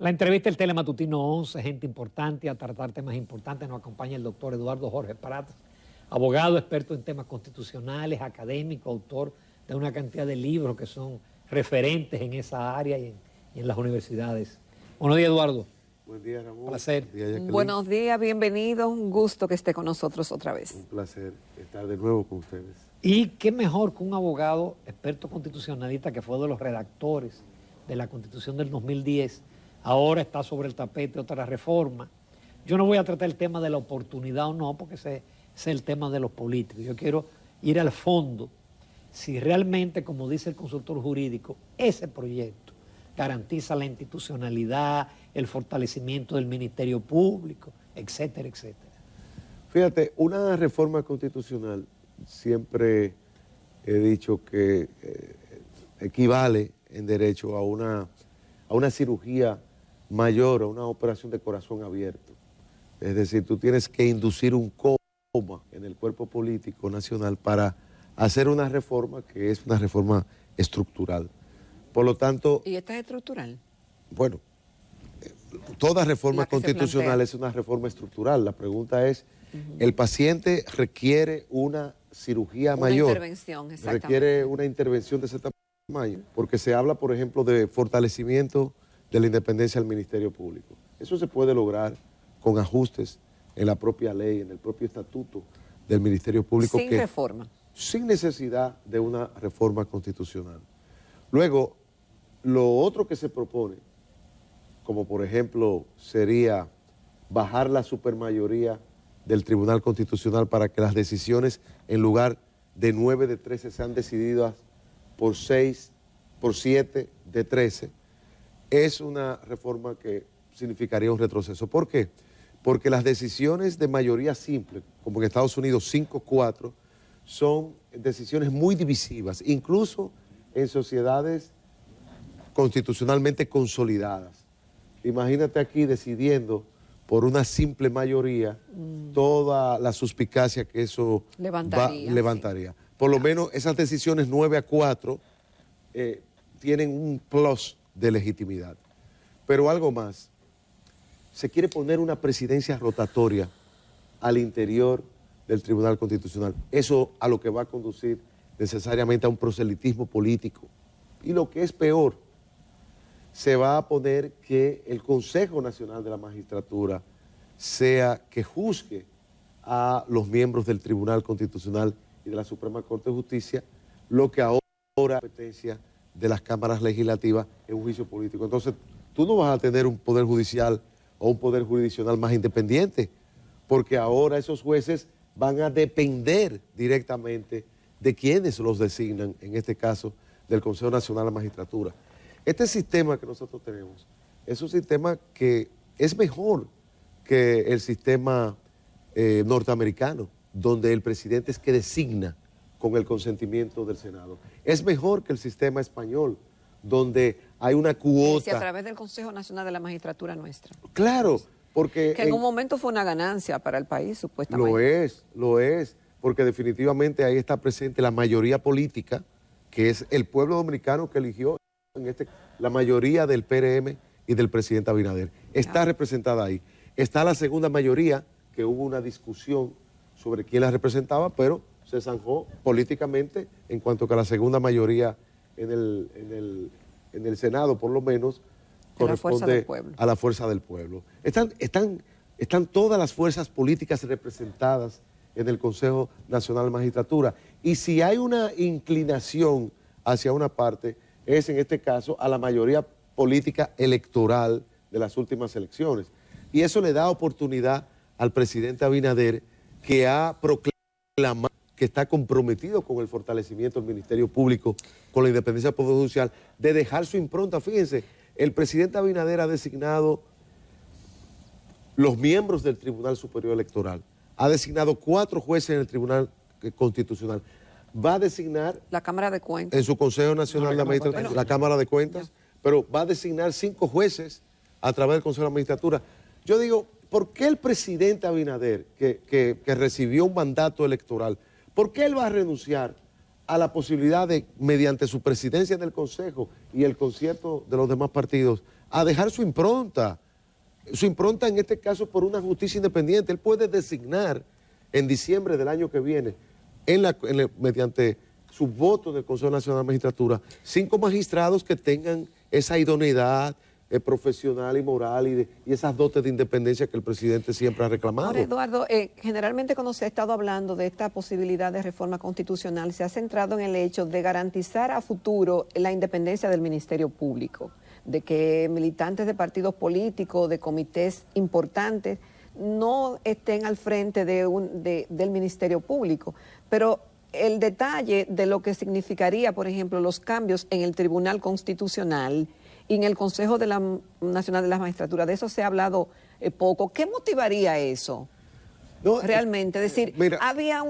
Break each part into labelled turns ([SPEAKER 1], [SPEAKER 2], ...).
[SPEAKER 1] La entrevista del Telematutino 11, gente importante, a tratar temas importantes, nos acompaña el doctor Eduardo Jorge Prats, abogado, experto en temas constitucionales, académico, autor de una cantidad de libros que son referentes en esa área y en las universidades. Buenos días, Eduardo.
[SPEAKER 2] Buen día, Ramón.
[SPEAKER 1] Placer.
[SPEAKER 3] Buenos días, bienvenido, un gusto que esté con nosotros otra vez.
[SPEAKER 2] Un placer estar de nuevo con ustedes.
[SPEAKER 1] Y qué mejor que un abogado experto constitucionalista que fue de los redactores de la Constitución del 2010, ahora está sobre el tapete otra reforma. Yo no voy a tratar el tema de la oportunidad o no, porque ese es el tema de los políticos. Yo quiero ir al fondo, si realmente, como dice el consultor jurídico, ese proyecto garantiza la institucionalidad, el fortalecimiento del Ministerio Público, etcétera, etcétera.
[SPEAKER 2] Fíjate, una reforma constitucional, siempre he dicho que equivale en derecho a una cirugía mayor, a una operación de corazón abierto. Es decir, tú tienes que inducir un coma en el cuerpo político nacional para hacer una reforma que es una reforma estructural. Por lo tanto...
[SPEAKER 3] ¿Y esta es estructural?
[SPEAKER 2] Bueno, toda reforma constitucional es una reforma estructural. La pregunta es, ¿el paciente requiere una cirugía mayor?
[SPEAKER 3] Una intervención, exactamente.
[SPEAKER 2] ¿Requiere una intervención de ese tamaño? Porque se habla, por ejemplo, de fortalecimiento de la independencia del Ministerio Público. Eso se puede lograr con ajustes en la propia ley, en el propio estatuto del Ministerio Público.
[SPEAKER 3] Sin reforma.
[SPEAKER 2] Sin necesidad de una reforma constitucional. Luego, lo otro que se propone, como por ejemplo sería bajar la supermayoría del Tribunal Constitucional para que las decisiones en lugar de 9 de 13 sean decididas por 6, por 7 de 13, es una reforma que significaría un retroceso. ¿Por qué? Porque las decisiones de mayoría simple, como en Estados Unidos 5-4, son decisiones muy divisivas, incluso en sociedades constitucionalmente consolidadas. Imagínate aquí decidiendo por una simple mayoría toda la suspicacia que eso levantaría. Sí. Por lo menos esas decisiones 9-4 tienen un plus de legitimidad. Pero algo más, se quiere poner una presidencia rotatoria al interior del Tribunal Constitucional. Eso a lo que va a conducir necesariamente a un proselitismo político. Y lo que es peor, se va a poner que el Consejo Nacional de la Magistratura sea que juzgue a los miembros del Tribunal Constitucional y de la Suprema Corte de Justicia, lo que ahora es la competencia de las cámaras legislativas en un juicio político. Entonces, tú no vas a tener un poder judicial o un poder jurisdiccional más independiente, porque ahora esos jueces van a depender directamente de quienes los designan, en este caso, del Consejo Nacional de la Magistratura. Este sistema que nosotros tenemos es un sistema que es mejor que el sistema norteamericano, donde el presidente es que designa con el consentimiento del Senado. Es mejor que el sistema español, donde hay una cuota...
[SPEAKER 3] Sí, a través del Consejo Nacional de la Magistratura nuestra.
[SPEAKER 2] Claro, porque...
[SPEAKER 3] Que en un momento fue una ganancia para el país, supuestamente.
[SPEAKER 2] Lo es, porque definitivamente ahí está presente la mayoría política, que es el pueblo dominicano que eligió la mayoría del PRM y del presidente Abinader. Está representada ahí. Está la segunda mayoría, que hubo una discusión sobre quién la representaba, pero se zanjó políticamente en cuanto que la segunda mayoría en el Senado, por lo menos, corresponde a la fuerza del pueblo. Están todas las fuerzas políticas representadas en el Consejo Nacional de Magistratura. Y si hay una inclinación hacia una parte, es en este caso a la mayoría política electoral de las últimas elecciones. Y eso le da oportunidad al presidente Abinader, que ha proclamado que está comprometido con el fortalecimiento del Ministerio Público, con la independencia del Poder Judicial, de dejar su impronta. Fíjense, el presidente Abinader ha designado los miembros del Tribunal Superior Electoral, ha designado 4 jueces en el Tribunal Constitucional, va a designar...
[SPEAKER 3] La Cámara de Cuentas.
[SPEAKER 2] En su Consejo Nacional de la Magistratura, la Cámara de Cuentas, pero va a designar 5 jueces a través del Consejo de la Magistratura. Yo digo, ¿por qué el presidente Abinader, que recibió un mandato electoral, por qué él va a renunciar a la posibilidad de, mediante su presidencia del Consejo y el concierto de los demás partidos, a dejar su impronta en este caso por una justicia independiente. Él puede designar en diciembre del año que viene, mediante su voto del Consejo Nacional de Magistratura, 5 magistrados que tengan esa idoneidad profesional y moral y esas dotes de independencia que el presidente siempre ha reclamado.
[SPEAKER 3] Ahora, Eduardo, generalmente cuando se ha estado hablando de esta posibilidad de reforma constitucional, se ha centrado en el hecho de garantizar a futuro la independencia del Ministerio Público, de que militantes de partidos políticos, de comités importantes, no estén al frente del Ministerio Público. Pero el detalle de lo que significaría, por ejemplo, los cambios en el Tribunal Constitucional y en el Consejo Nacional de la Magistratura, de eso se ha hablado poco. ¿Qué motivaría eso? No, realmente, es decir, mira, había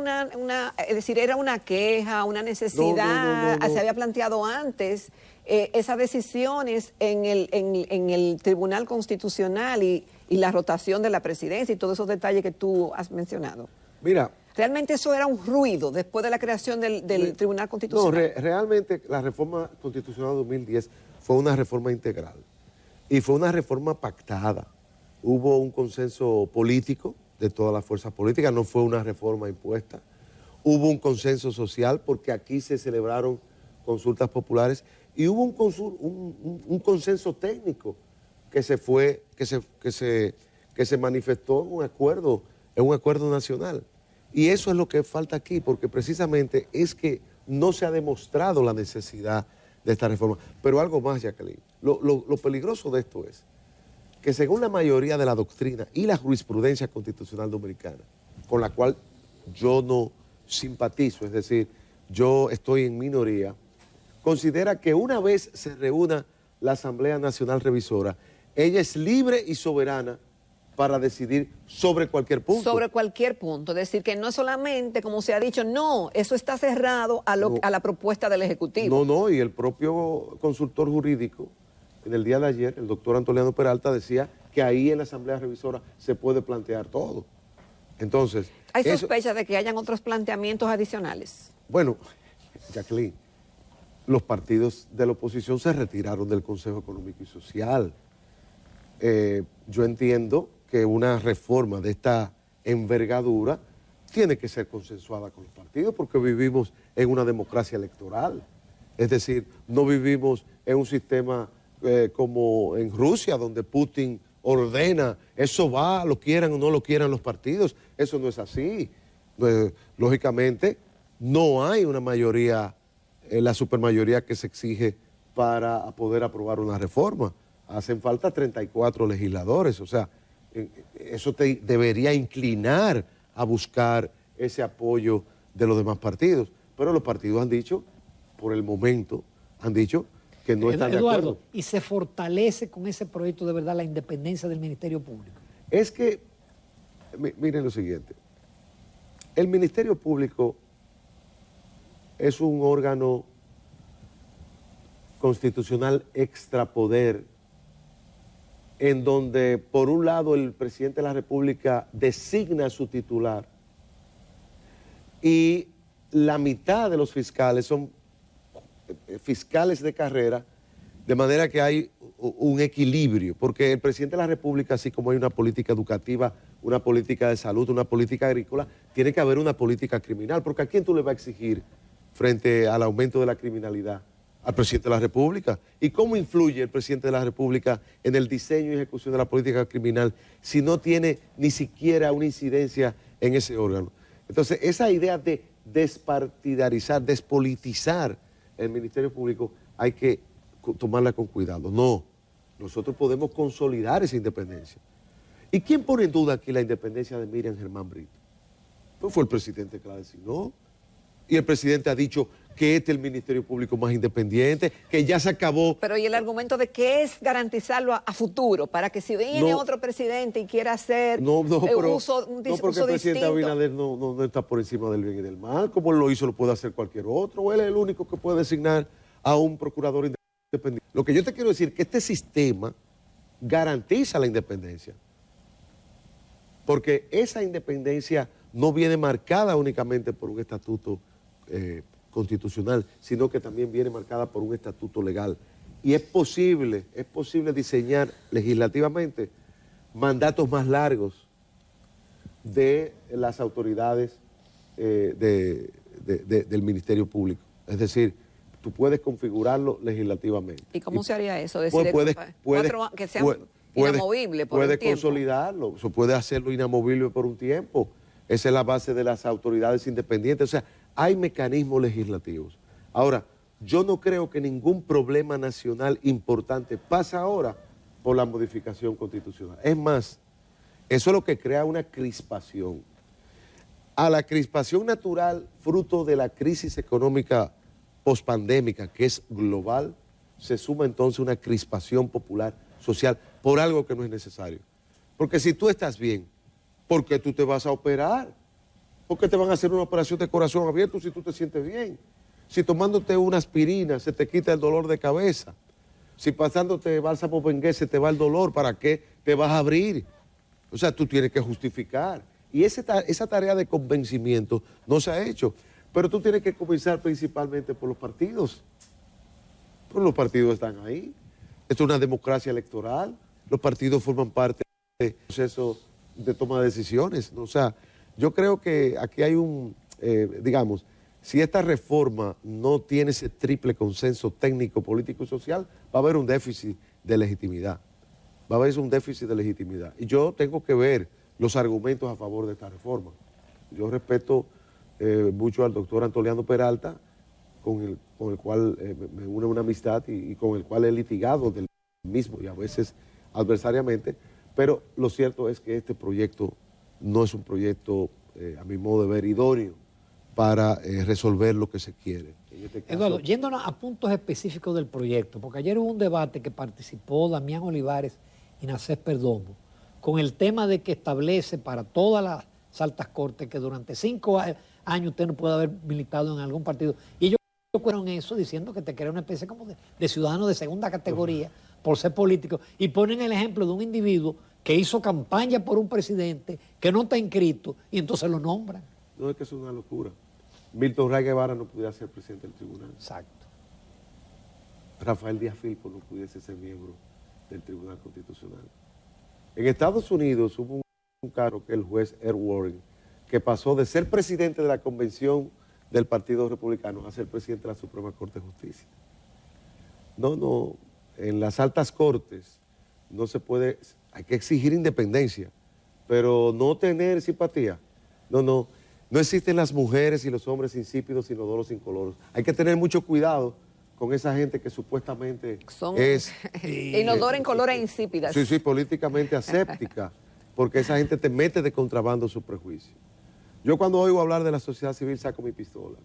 [SPEAKER 3] es decir, era una queja, una necesidad, se había planteado antes esas decisiones en el Tribunal Constitucional y la rotación de la presidencia y todos esos detalles que tú has mencionado.
[SPEAKER 2] Mira,
[SPEAKER 3] realmente eso era un ruido después de la creación del Tribunal Constitucional.
[SPEAKER 2] No, realmente la reforma constitucional de 2010 fue una reforma integral y fue una reforma pactada. Hubo un consenso político de todas las fuerzas políticas, no fue una reforma impuesta. Hubo un consenso social porque aquí se celebraron consultas populares y hubo un consenso técnico que se manifestó en un acuerdo nacional. Y eso es lo que falta aquí, porque precisamente es que no se ha demostrado la necesidad de esta reforma. Pero algo más, Jacqueline, lo peligroso de esto es que según la mayoría de la doctrina y la jurisprudencia constitucional dominicana, con la cual yo no simpatizo, es decir, yo estoy en minoría, considera que una vez se reúna la Asamblea Nacional Revisora, ella es libre y soberana para decidir sobre cualquier punto.
[SPEAKER 3] Sobre cualquier punto, es decir, que no es solamente, como se ha dicho, no, eso está cerrado a la propuesta del Ejecutivo.
[SPEAKER 2] No, y el propio consultor jurídico, en el día de ayer, el doctor Antoliano Peralta decía que ahí en la Asamblea Revisora se puede plantear todo. Entonces...
[SPEAKER 3] ¿Hay sospecha de que hayan otros planteamientos adicionales?
[SPEAKER 2] Bueno, Jacqueline, los partidos de la oposición se retiraron del Consejo Económico y Social. Yo entiendo que una reforma de esta envergadura tiene que ser consensuada con los partidos porque vivimos en una democracia electoral. Es decir, no vivimos en un sistema como en Rusia, donde Putin ordena, eso va, lo quieran o no lo quieran los partidos. Eso no es así. Lógicamente, no hay una mayoría, la supermayoría que se exige para poder aprobar una reforma. Hacen falta 34 legisladores, o sea, eso te debería inclinar a buscar ese apoyo de los demás partidos. Pero los partidos han dicho, por el momento, han dicho que no están de acuerdo.
[SPEAKER 1] ¿Y se fortalece con ese proyecto de verdad la independencia del Ministerio Público?
[SPEAKER 2] Es que, miren lo siguiente, el Ministerio Público es un órgano constitucional extrapoder en donde, por un lado, el presidente de la República designa a su titular y la mitad de los fiscales son fiscales de carrera, de manera que hay un equilibrio, porque el presidente de la República, así como hay una política educativa, una política de salud, una política agrícola, tiene que haber una política criminal, porque ¿a quién tú le vas a exigir frente al aumento de la criminalidad? Al presidente de la República. ¿Y cómo influye el presidente de la República en el diseño y ejecución de la política criminal si no tiene ni siquiera una incidencia en ese órgano? Entonces, esa idea de despartidarizar, despolitizar el Ministerio Público hay que tomarla con cuidado. No, nosotros podemos consolidar esa independencia. ¿Y quién pone en duda aquí la independencia de Miriam Germán Brito? Pues fue el presidente que la designó. Y el presidente ha dicho que este es el Ministerio Público más independiente, que ya se acabó.
[SPEAKER 3] Pero ¿y el argumento de que es garantizarlo a futuro, para que si viene otro presidente y quiera hacer
[SPEAKER 2] un uso
[SPEAKER 3] distinto?
[SPEAKER 2] Porque el presidente Abinader no está por encima del bien y del mal, como él lo hizo, lo puede hacer cualquier otro, o él es el único que puede designar a un procurador independiente. Lo que yo te quiero decir es que este sistema garantiza la independencia, porque esa independencia no viene marcada únicamente por un estatuto constitucional, sino que también viene marcada por un estatuto legal. y es posible diseñar legislativamente mandatos más largos de las autoridades del Ministerio Público. Es decir, tú puedes configurarlo legislativamente.
[SPEAKER 3] ¿Y cómo se haría eso?
[SPEAKER 2] Decir,
[SPEAKER 3] que sea inamovible por un tiempo.
[SPEAKER 2] Puede consolidarlo, puede hacerlo inamovible por un tiempo. Esa es la base de las autoridades independientes. O sea, hay mecanismos legislativos. Ahora, yo no creo que ningún problema nacional importante pasa ahora por la modificación constitucional. Es más, eso es lo que crea una crispación. A la crispación natural, fruto de la crisis económica pospandémica, que es global, se suma entonces una crispación popular, social, por algo que no es necesario. Porque si tú estás bien, ¿por qué tú te vas a operar? ¿Por qué te van a hacer una operación de corazón abierto si tú te sientes bien? Si tomándote una aspirina se te quita el dolor de cabeza, si pasándote bálsamo Bengué se te va el dolor, ¿para qué te vas a abrir? O sea, tú tienes que justificar. Y esa tarea de convencimiento no se ha hecho. Pero tú tienes que comenzar principalmente por los partidos. Pues los partidos están ahí. Esto es una democracia electoral. Los partidos forman parte del proceso de toma de decisiones. O sea, yo creo que aquí hay digamos, si esta reforma no tiene ese triple consenso técnico, político y social, va a haber un déficit de legitimidad. Va a haber un déficit de legitimidad. Y yo tengo que ver los argumentos a favor de esta reforma. Yo respeto mucho al doctor Antoliano Peralta, con el cual me une una amistad y con el cual he litigado del mismo y a veces adversariamente, pero lo cierto es que este proyecto no es un proyecto, a mi modo de ver, idóneo para resolver lo que se quiere. En este caso,
[SPEAKER 1] Eduardo, yéndonos a puntos específicos del proyecto, porque ayer hubo un debate que participó Damián Olivares y Nacés Perdomo, con el tema de que establece para todas las altas cortes que durante 5 años usted no puede haber militado en algún partido. Y ellos fueron eso diciendo que te crea una especie como de ciudadano de segunda categoría por ser político. Y ponen el ejemplo de un individuo que hizo campaña por un presidente que no está inscrito y entonces lo nombran.
[SPEAKER 2] No, es que es una locura. Milton Ray Guevara no pudiera ser presidente del tribunal.
[SPEAKER 1] Exacto.
[SPEAKER 2] Rafael Díaz Filpo no pudiese ser miembro del Tribunal Constitucional. En Estados Unidos hubo un caso que el juez Ed Warren, que pasó de ser presidente de la convención del Partido Republicano a ser presidente de la Suprema Corte de Justicia. No, en las altas cortes no se puede, hay que exigir independencia, pero no tener simpatía. No existen las mujeres y los hombres insípidos, inodoros, incoloros. Hay que tener mucho cuidado con esa gente que supuestamente
[SPEAKER 3] son
[SPEAKER 2] es
[SPEAKER 3] inodora, incolora e insípidas.
[SPEAKER 2] Sí, políticamente aséptica, porque esa gente te mete de contrabando su prejuicio. Yo cuando oigo hablar de la sociedad civil saco mi pistola.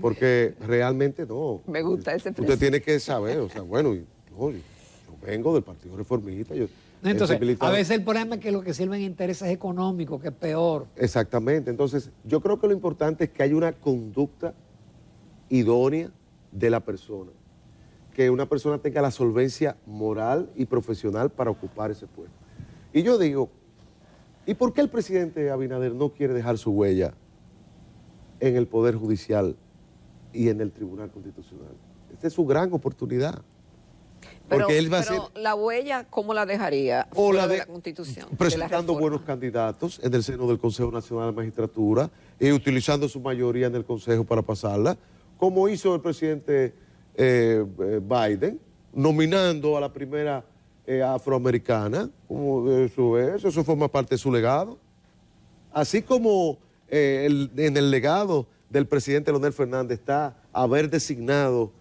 [SPEAKER 2] Porque realmente no.
[SPEAKER 3] Me gusta ese principio.
[SPEAKER 2] Usted tiene que saber, o sea, bueno, yo vengo del Partido Reformista.
[SPEAKER 1] Entonces, a veces el problema es que lo que sirven intereses económicos, que es peor.
[SPEAKER 2] Exactamente. Entonces, yo creo que lo importante es que haya una conducta idónea de la persona. Que una persona tenga la solvencia moral y profesional para ocupar ese puesto. Y yo digo, ¿y por qué el presidente Abinader no quiere dejar su huella en el Poder Judicial y en el Tribunal Constitucional? Esta es su gran oportunidad. Porque él va a ser,
[SPEAKER 3] la huella, ¿cómo la dejaría?
[SPEAKER 2] O
[SPEAKER 3] fuera
[SPEAKER 2] la
[SPEAKER 3] de la Constitución.
[SPEAKER 2] Presentando buenos candidatos en el seno del Consejo Nacional de Magistratura y utilizando su mayoría en el Consejo para pasarla, como hizo el presidente Biden, nominando a la primera afroamericana, como eso forma parte de su legado. Así como en el legado del presidente Leonel Fernández está haber designado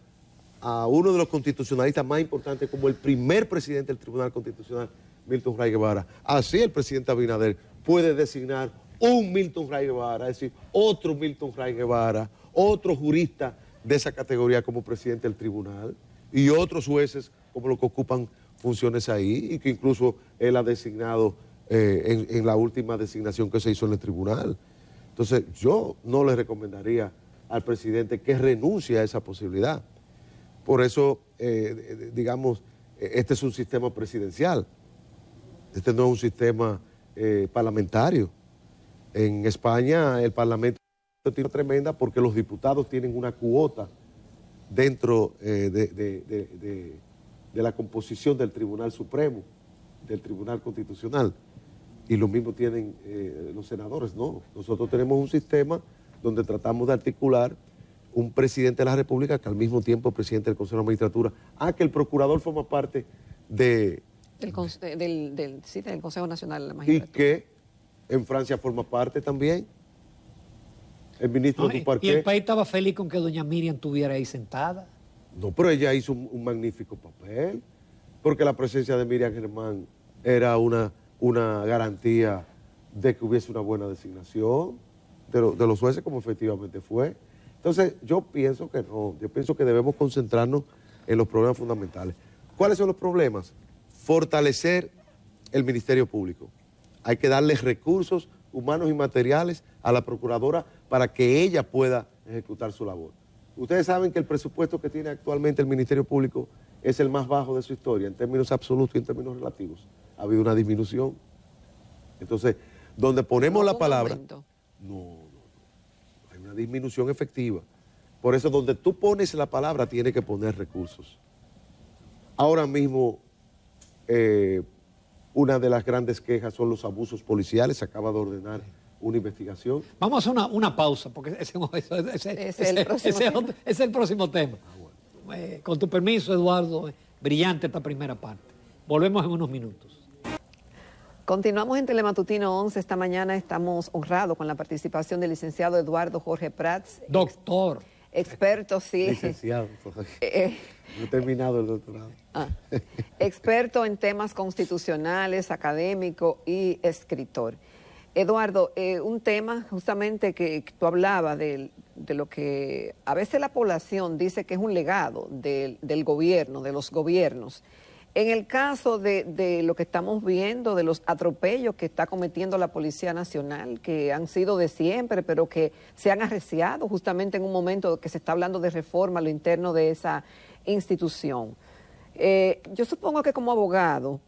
[SPEAKER 2] a uno de los constitucionalistas más importantes como el primer presidente del Tribunal Constitucional, Milton Ray Guevara. Así el presidente Abinader puede designar un Milton Ray Guevara, es decir, otro Milton Ray Guevara, otro jurista de esa categoría como presidente del tribunal y otros jueces como los que ocupan funciones ahí y que incluso él ha designado en la última designación que se hizo en el tribunal. Entonces, yo no le recomendaría al presidente que renuncie a esa posibilidad. Por eso, digamos, este es un sistema presidencial. Este no es un sistema parlamentario. En España el Parlamento tiene tremenda porque los diputados tienen una cuota dentro de la composición del Tribunal Supremo, del Tribunal Constitucional. Y lo mismo tienen los senadores, no. Nosotros tenemos un sistema donde tratamos de articular un presidente de la República que al mismo tiempo es presidente del Consejo de la Magistratura. Que el procurador forma parte del
[SPEAKER 3] Consejo Nacional de la Magistratura.
[SPEAKER 2] Y que en Francia forma parte también el ministro Duparquet.
[SPEAKER 1] Y el país estaba feliz con que doña Miriam estuviera ahí sentada.
[SPEAKER 2] No, pero ella hizo un magnífico papel, porque la presencia de Miriam Germán era una garantía de que hubiese una buena designación de los jueces, como efectivamente fue. Entonces, yo pienso que no, yo pienso que debemos concentrarnos en los problemas fundamentales. ¿Cuáles son los problemas? Fortalecer el Ministerio Público. Hay que darle recursos humanos y materiales a la Procuradora para que ella pueda ejecutar su labor. Ustedes saben que el presupuesto que tiene actualmente el Ministerio Público es el más bajo de su historia, en términos absolutos y en términos relativos. Ha habido una disminución. Entonces, donde ponemos la palabra... No, hay una disminución efectiva. Por eso, donde tú pones la palabra, tiene que poner recursos. Ahora mismo, una de las grandes quejas son los abusos policiales. Se acaba de ordenar una investigación.
[SPEAKER 1] Vamos a hacer una pausa, porque ese es el próximo tema. Con tu permiso, Eduardo, brillante esta primera parte. Volvemos en unos minutos.
[SPEAKER 3] Continuamos en Telematutino 11. Esta mañana estamos honrados con la participación del licenciado Eduardo Jorge Prats.
[SPEAKER 1] Doctor.
[SPEAKER 3] Experto, sí.
[SPEAKER 2] Licenciado. No he terminado el doctorado.
[SPEAKER 3] Experto en temas constitucionales, académico y escritor. Eduardo, un tema justamente que tú hablabas de lo que a veces la población dice que es un legado del gobierno, de los gobiernos. En el caso de lo que estamos viendo, de los atropellos que está cometiendo la Policía Nacional, que han sido de siempre, pero que se han arreciado justamente en un momento que se está hablando de reforma a lo interno de esa institución. Yo supongo que como abogado,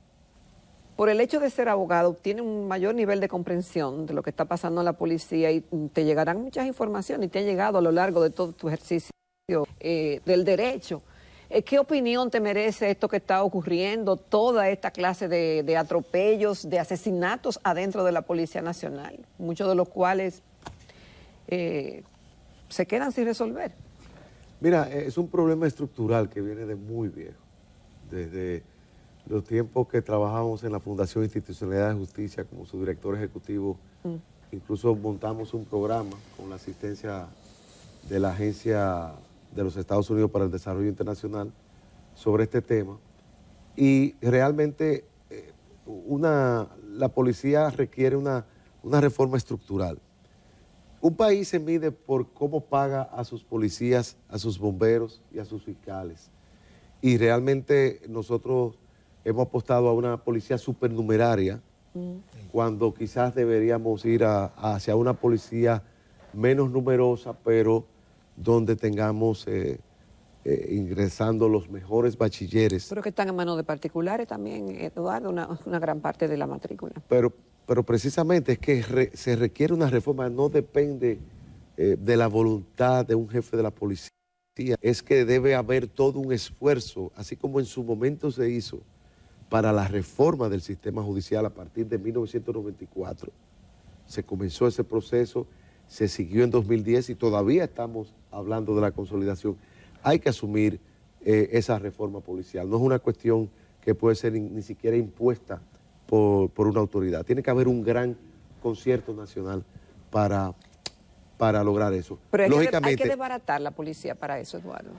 [SPEAKER 3] por el hecho de ser abogado, tiene un mayor nivel de comprensión de lo que está pasando en la policía y te llegarán muchas informaciones y te han llegado a lo largo de todo tu ejercicio del derecho. ¿Qué opinión te merece esto que está ocurriendo, toda esta clase de atropellos, de asesinatos adentro de la Policía Nacional, muchos de los cuales se quedan sin resolver?
[SPEAKER 2] Mira, es un problema estructural que viene de muy viejo, desde los tiempos que trabajamos en la Fundación Institucionalidad de Justicia como su director ejecutivo. Incluso montamos un programa con la asistencia de la Agencia de los Estados Unidos para el Desarrollo Internacional sobre este tema. Y realmente la policía requiere una reforma estructural. Un país se mide por cómo paga a sus policías, a sus bomberos y a sus fiscales. Y realmente nosotros hemos apostado a una policía supernumeraria cuando quizás deberíamos ir hacia una policía menos numerosa, pero donde tengamos ingresando los mejores bachilleres.
[SPEAKER 3] Pero que están en manos de particulares también, Eduardo, una gran parte de la matrícula.
[SPEAKER 2] Pero precisamente es que se requiere una reforma, no depende de la voluntad de un jefe de la policía, es que debe haber todo un esfuerzo, así como en su momento se hizo para la reforma del sistema judicial a partir de 1994. Se comenzó ese proceso, se siguió en 2010 y todavía estamos hablando de la consolidación. Hay que asumir esa reforma policial. No es una cuestión que puede ser ni siquiera impuesta por una autoridad. Tiene que haber un gran concierto nacional para lograr eso.
[SPEAKER 3] Pero hay que desbaratar la policía para eso, Eduardo.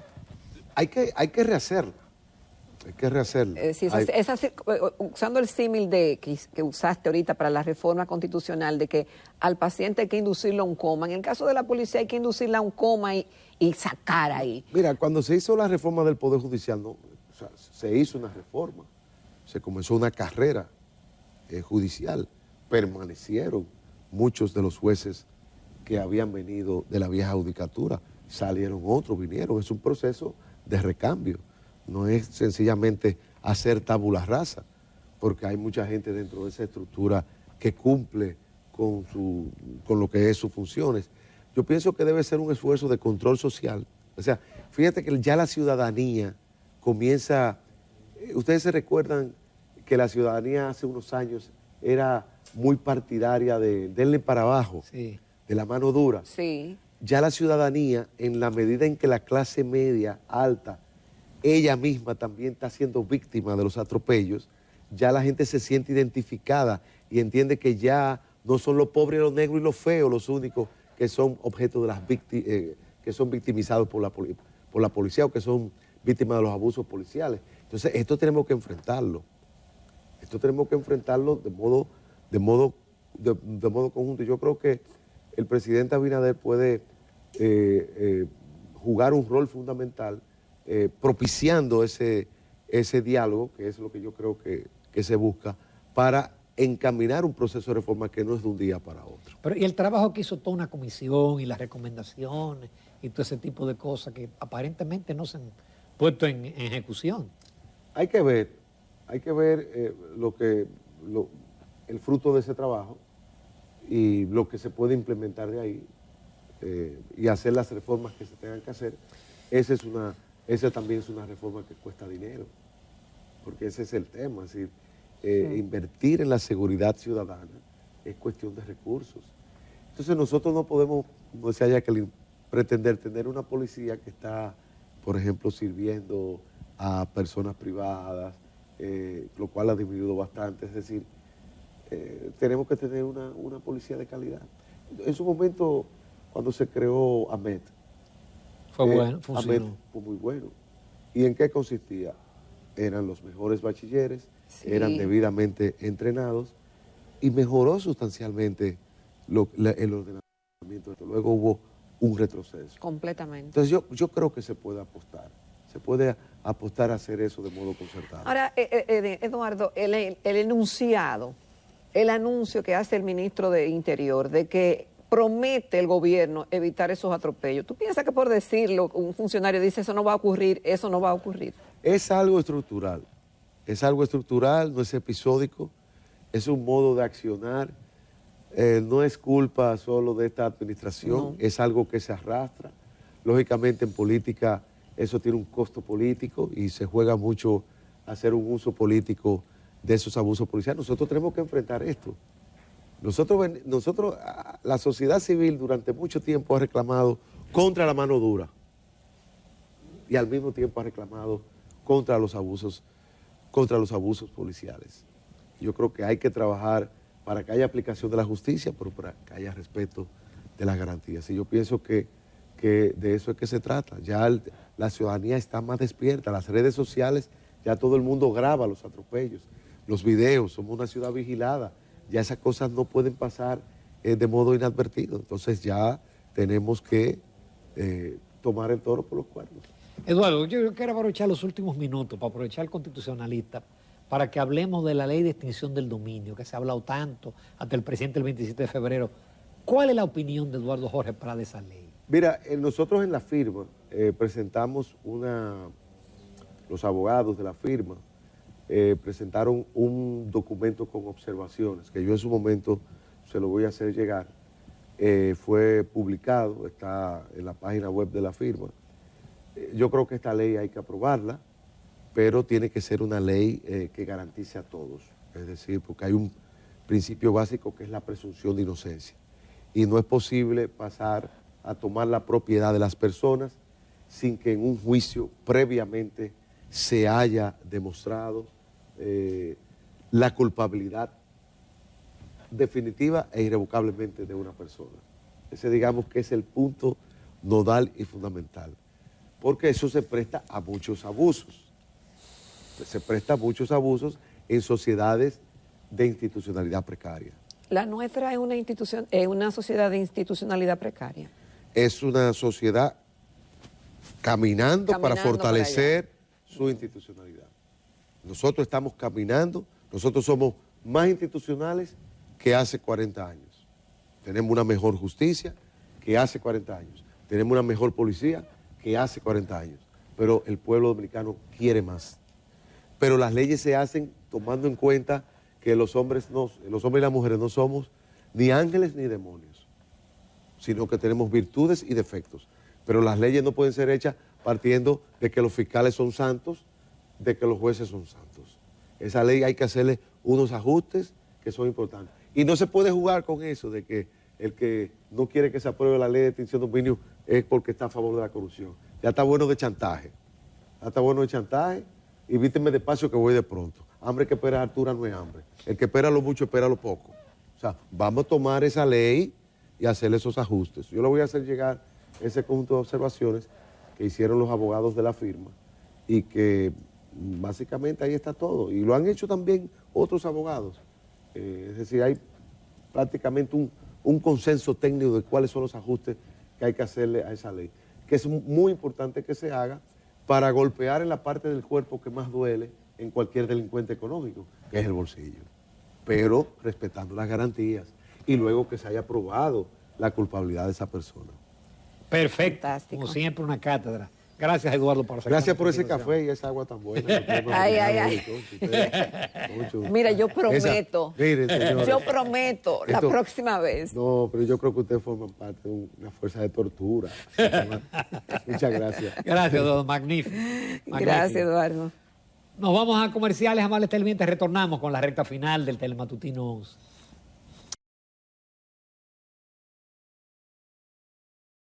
[SPEAKER 2] Hay que rehacerla. Hay que rehacerlo.
[SPEAKER 3] Usando el símil que usaste ahorita para la reforma constitucional, de que al paciente hay que inducirlo a un coma. En el caso de la policía hay que inducirla a un coma y sacar ahí.
[SPEAKER 2] Mira, cuando se hizo la reforma del Poder Judicial, se hizo una reforma, se comenzó una carrera judicial. Permanecieron muchos de los jueces que habían venido de la vieja judicatura, salieron otros, vinieron. Es un proceso de recambio. No es sencillamente hacer tabula rasa, porque hay mucha gente dentro de esa estructura que cumple con lo que es sus funciones. Yo pienso que debe ser un esfuerzo de control social O sea, fíjate que ya la ciudadanía comienza, ustedes se recuerdan que la ciudadanía hace unos años era muy partidaria de denle para abajo,
[SPEAKER 1] Sí.
[SPEAKER 2] de la mano dura.
[SPEAKER 3] Sí.
[SPEAKER 2] Ya la ciudadanía, en la medida en que la clase media, alta, ella misma también está siendo víctima de los atropellos, ya la gente se siente identificada y entiende que ya no son los pobres, los negros y los feos los únicos que son objeto de las que son victimizados por la policía o que son víctimas de los abusos policiales. Entonces, esto tenemos que enfrentarlo. Esto tenemos que enfrentarlo de modo conjunto. Yo creo que el presidente Abinader puede jugar un rol fundamental propiciando ese diálogo, que es lo que yo creo que se busca, para encaminar un proceso de reforma que no es de un día para otro.
[SPEAKER 1] Pero, y el trabajo que hizo toda una comisión y las recomendaciones y todo ese tipo de cosas que aparentemente no se han puesto en ejecución.
[SPEAKER 2] Hay que ver el fruto de ese trabajo y lo que se puede implementar de ahí y hacer las reformas que se tengan que hacer. Esa también es una reforma que cuesta dinero, porque ese es el tema, es decir, invertir en la seguridad ciudadana es cuestión de recursos. Entonces nosotros no podemos, como decía Jacqueline, pretender tener una policía que está, por ejemplo, sirviendo a personas privadas, lo cual ha disminuido bastante. Es decir, tenemos que tener una policía de calidad. En su momento, cuando se creó AMET,
[SPEAKER 1] Fue bueno, funcionó.
[SPEAKER 2] AMET fue muy bueno. ¿Y en qué consistía? Eran los mejores bachilleres,
[SPEAKER 3] Sí.
[SPEAKER 2] eran debidamente entrenados y mejoró sustancialmente el ordenamiento. Luego hubo un retroceso.
[SPEAKER 3] Completamente.
[SPEAKER 2] Entonces yo creo que se puede apostar a hacer eso de modo concertado.
[SPEAKER 3] Ahora, Eduardo, el enunciado, el anuncio que hace el ministro de Interior de que promete el gobierno evitar esos atropellos, ¿tú piensas que por decirlo un funcionario dice eso no va a ocurrir, eso no va a ocurrir?
[SPEAKER 2] Es algo estructural, no es episódico, es un modo de accionar, no es culpa solo de esta administración,
[SPEAKER 3] No.
[SPEAKER 2] es algo que se arrastra. Lógicamente en política eso tiene un costo político y se juega mucho a hacer un uso político de esos abusos policiales. Nosotros tenemos que enfrentar esto. La sociedad civil durante mucho tiempo ha reclamado contra la mano dura y al mismo tiempo ha reclamado contra los abusos policiales. Yo creo que hay que trabajar para que haya aplicación de la justicia, pero para que haya respeto de las garantías. Y yo pienso que de eso es que se trata. Ya la ciudadanía está más despierta, las redes sociales, ya todo el mundo graba los atropellos, los videos, somos una ciudad vigilada, ya esas cosas no pueden pasar de modo inadvertido. Entonces ya tenemos que tomar el toro por los cuernos.
[SPEAKER 1] Eduardo, yo quiero aprovechar los últimos minutos para aprovechar el constitucionalista para que hablemos de la ley de extinción del dominio, que se ha hablado tanto hasta el presidente el 27 de febrero. ¿Cuál es la opinión de Eduardo Jorge Prat de esa ley?
[SPEAKER 2] Mira, nosotros en la firma presentamos los abogados de la firma presentaron un documento con observaciones, que yo en su momento se lo voy a hacer llegar. Fue publicado, está en la página web de la firma. Yo creo que esta ley hay que aprobarla, pero tiene que ser una ley que garantice a todos. Es decir, porque hay un principio básico que es la presunción de inocencia. Y no es posible pasar a tomar la propiedad de las personas sin que en un juicio previamente se haya demostrado la culpabilidad definitiva e irrevocablemente de una persona. Ese, digamos, que es el punto nodal y fundamental, porque eso se presta a muchos abusos. Se presta a muchos abusos en sociedades de institucionalidad precaria.
[SPEAKER 3] La nuestra es una sociedad de institucionalidad precaria.
[SPEAKER 2] Es una sociedad caminando para fortalecer su institucionalidad. Nosotros estamos caminando, nosotros somos más institucionales que hace 40 años. Tenemos una mejor justicia que hace 40 años. Tenemos una mejor policía que hace 40 años. Pero el pueblo dominicano quiere más. Pero las leyes se hacen tomando en cuenta que los hombres y las mujeres no somos ni ángeles ni demonios, sino que tenemos virtudes y defectos. Pero las leyes no pueden ser hechas partiendo de que los fiscales son santos, de que los jueces son santos. Esa ley hay que hacerle unos ajustes que son importantes. Y no se puede jugar con eso de que el que no quiere que se apruebe la ley de extinción de dominio es porque está a favor de la corrupción. Ya está bueno de chantaje. Ya está bueno de chantaje. Y vísteme despacio que voy de pronto. Hambre que espera altura no es hambre. El que espera lo mucho espera lo poco. O sea, vamos a tomar esa ley y hacerle esos ajustes. Yo le voy a hacer llegar ese conjunto de observaciones que hicieron los abogados de la firma y que básicamente ahí está todo. Y lo han hecho también otros abogados. Es decir, hay prácticamente un consenso técnico de cuáles son los ajustes que hay que hacerle a esa ley. Que es muy importante que se haga para golpear en la parte del cuerpo que más duele en cualquier delincuente económico, que es el bolsillo. Pero respetando las garantías y luego que se haya probado la culpabilidad de esa persona.
[SPEAKER 1] Perfecto.
[SPEAKER 3] Fantástico.
[SPEAKER 1] Como siempre, una cátedra. Gracias, Eduardo, por aceptar
[SPEAKER 2] Gracias por
[SPEAKER 1] nuestra
[SPEAKER 2] ese
[SPEAKER 1] invitación.
[SPEAKER 2] café y esa agua tan buena.
[SPEAKER 3] Ay. Mira, yo prometo.
[SPEAKER 2] Miren, señores,
[SPEAKER 3] Yo prometo la
[SPEAKER 2] Esto-
[SPEAKER 3] próxima vez.
[SPEAKER 2] No, pero yo creo que ustedes forman parte de una fuerza de tortura. Muchas gracias.
[SPEAKER 1] Gracias, Eduardo. Magnífico. Magnífico.
[SPEAKER 3] Gracias, Eduardo.
[SPEAKER 1] Nos vamos a comerciales, amables televidentes. Retornamos con la recta final del Telematutinos